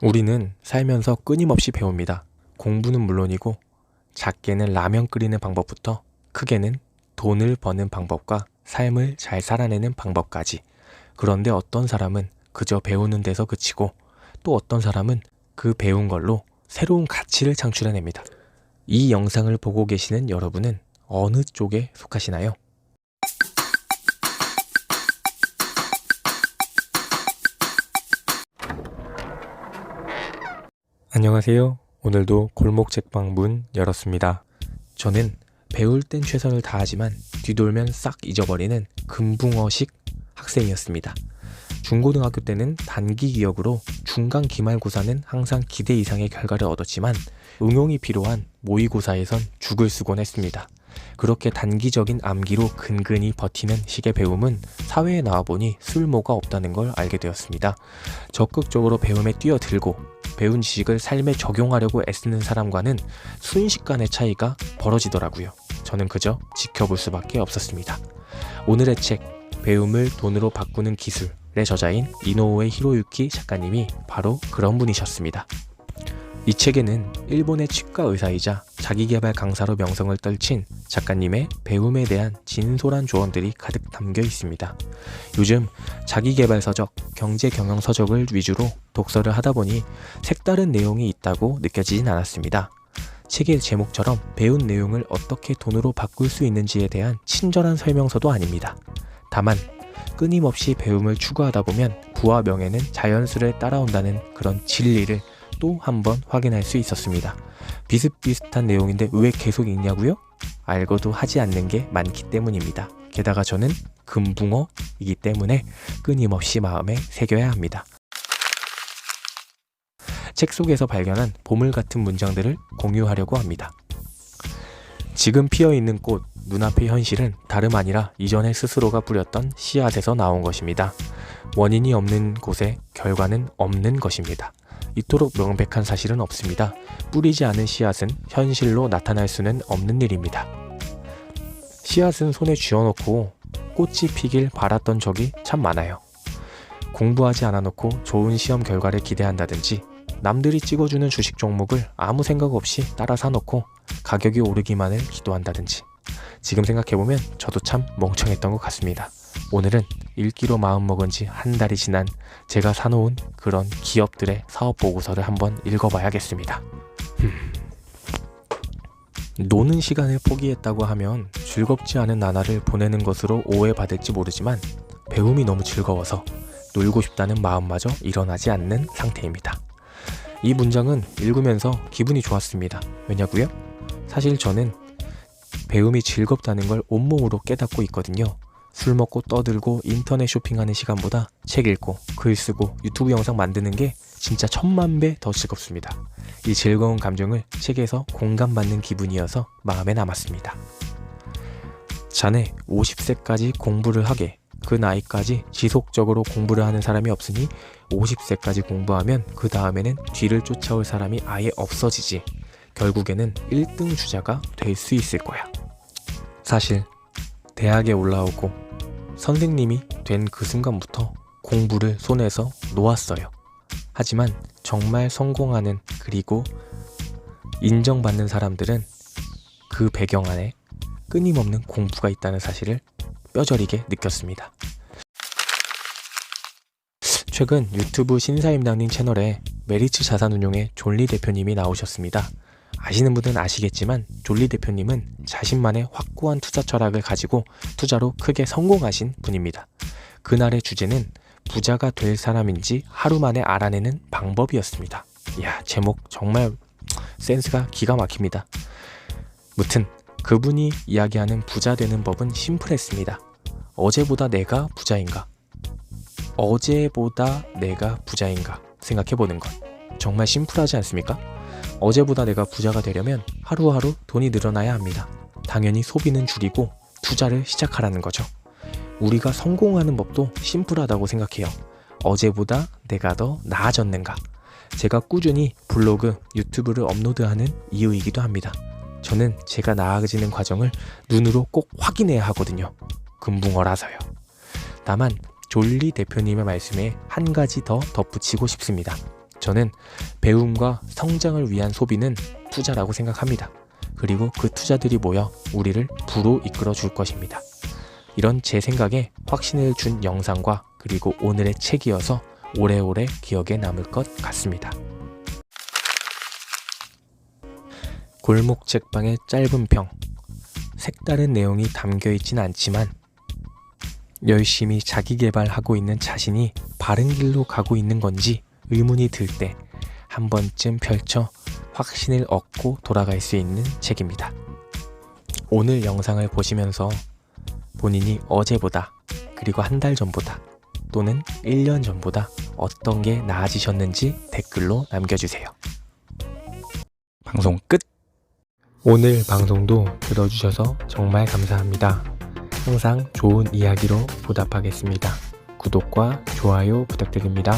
우리는 살면서 끊임없이 배웁니다. 공부는 물론이고 작게는 라면 끓이는 방법부터 크게는 돈을 버는 방법과 삶을 잘 살아내는 방법까지. 그런데 어떤 사람은 그저 배우는 데서 그치고 또 어떤 사람은 그 배운 걸로 새로운 가치를 창출해냅니다. 이 영상을 보고 계시는 여러분은 어느 쪽에 속하시나요? 안녕하세요. 오늘도 골목 책방 문 열었습니다. 저는 배울 땐 최선을 다하지만 뒤돌면 싹 잊어버리는 금붕어식 학생이었습니다. 중고등학교 때는 단기 기억으로 중간 기말고사는 항상 기대 이상의 결과를 얻었지만 응용이 필요한 모의고사에선 죽을 쓰곤 했습니다. 그렇게 단기적인 암기로 근근히 버티는 식의 배움은 사회에 나와보니 쓸모가 없다는 걸 알게 되었습니다. 적극적으로 배움에 뛰어들고 배운 지식을 삶에 적용하려고 애쓰는 사람과는 순식간의 차이가 벌어지더라고요. 저는 그저 지켜볼 수밖에 없었습니다. 오늘의 책 배움을 돈으로 바꾸는 기술의 저자인 이노우에 히로유키 작가님이 바로 그런 분이셨습니다. 이 책에는 일본의 치과 의사이자 자기계발 강사로 명성을 떨친 작가님의 배움에 대한 진솔한 조언들이 가득 담겨 있습니다. 요즘 자기계발 서적, 경제 경영 서적을 위주로 독서를 하다 보니 색다른 내용이 있다고 느껴지진 않았습니다. 책의 제목처럼 배운 내용을 어떻게 돈으로 바꿀 수 있는지에 대한 친절한 설명서도 아닙니다. 다만 끊임없이 배움을 추구하다 보면 부와 명예는 자연스레 따라온다는 그런 진리를 또 한 번 확인할 수 있었습니다. 비슷비슷한 내용인데 왜 계속 읽냐고요? 알고도 하지 않는 게 많기 때문입니다. 게다가 저는 금붕어이기 때문에 끊임없이 마음에 새겨야 합니다. 책 속에서 발견한 보물 같은 문장들을 공유하려고 합니다. 지금 피어있는 꽃, 눈앞의 현실은 다름 아니라 이전에 스스로가 뿌렸던 씨앗에서 나온 것입니다. 원인이 없는 곳에 결과는 없는 것입니다. 이토록 명백한 사실은 없습니다. 뿌리지 않은 씨앗은 현실로 나타날 수는 없는 일입니다. 씨앗은 손에 쥐어놓고 꽃이 피길 바랐던 적이 참 많아요. 공부하지 않아놓고 좋은 시험 결과를 기대한다든지 남들이 찍어주는 주식 종목을 아무 생각 없이 따라 사놓고 가격이 오르기만을 기도한다든지. 지금 생각해보면 저도 참 멍청했던 것 같습니다. 오늘은 읽기로 마음먹은 지 한 달이 지난 제가 사놓은 그런 기업들의 사업 보고서를 한번 읽어봐야겠습니다. 노는 시간을 포기했다고 하면 즐겁지 않은 나날을 보내는 것으로 오해받을지 모르지만 배움이 너무 즐거워서 놀고 싶다는 마음마저 일어나지 않는 상태입니다. 이 문장은 읽으면서 기분이 좋았습니다. 왜냐고요? 사실 저는 배움이 즐겁다는 걸 온몸으로 깨닫고 있거든요. 술 먹고 떠들고 인터넷 쇼핑하는 시간보다 책 읽고 글 쓰고 유튜브 영상 만드는 게 진짜 1000만 배 더 즐겁습니다. 이 즐거운 감정을 책에서 공감받는 기분이어서 마음에 남았습니다. 자네 50세까지 공부를 하게. 그 나이까지 지속적으로 공부를 하는 사람이 없으니 50세까지 공부하면 그 다음에는 뒤를 쫓아올 사람이 아예 없어지지. 결국에는 1등 주자가 될 수 있을 거야. 사실 대학에 올라오고 선생님이 된 그 순간부터 공부를 손에서 놓았어요. 하지만 정말 성공하는 그리고 인정받는 사람들은 그 배경 안에 끊임없는 공부가 있다는 사실을 뼈저리게 느꼈습니다. 최근 유튜브 신사임당님 채널에 메리츠 자산운용의 존리 대표님이 나오셨습니다. 아시는 분은 아시겠지만 존리 대표님은 자신만의 확고한 투자 철학을 가지고 투자로 크게 성공하신 분입니다. 그날의 주제는 부자가 될 사람인지 하루 만에 알아내는 방법이었습니다. 이야, 제목 정말 센스가 기가 막힙니다. 무튼 그분이 이야기하는 부자 되는 법은 심플했습니다. 어제보다 내가 부자인가? 어제보다 내가 부자인가? 생각해보는 것. 정말 심플하지 않습니까? 어제보다 내가 부자가 되려면 하루하루 돈이 늘어나야 합니다. 당연히 소비는 줄이고 투자를 시작하라는 거죠. 우리가 성공하는 법도 심플하다고 생각해요. 어제보다 내가 더 나아졌는가? 제가 꾸준히 블로그, 유튜브를 업로드하는 이유이기도 합니다. 저는 제가 나아지는 과정을 눈으로 꼭 확인해야 하거든요. 금붕어라서요. 다만 졸리 대표님의 말씀에 한 가지 더 덧붙이고 싶습니다. 저는 배움과 성장을 위한 소비는 투자라고 생각합니다. 그리고 그 투자들이 모여 우리를 부로 이끌어 줄 것입니다. 이런 제 생각에 확신을 준 영상과 그리고 오늘의 책이어서 오래오래 기억에 남을 것 같습니다. 골목 책방의 짧은 평. 색다른 내용이 담겨있진 않지만 열심히 자기 개발하고 있는 자신이 바른 길로 가고 있는 건지 의문이 들 때 한 번쯤 펼쳐 확신을 얻고 돌아갈 수 있는 책입니다. 오늘 영상을 보시면서 본인이 어제보다 그리고 한 달 전보다 또는 1년 전보다 어떤 게 나아지셨는지 댓글로 남겨주세요. 방송 끝! 오늘 방송도 들어주셔서 정말 감사합니다. 항상 좋은 이야기로 보답하겠습니다. 구독과 좋아요 부탁드립니다.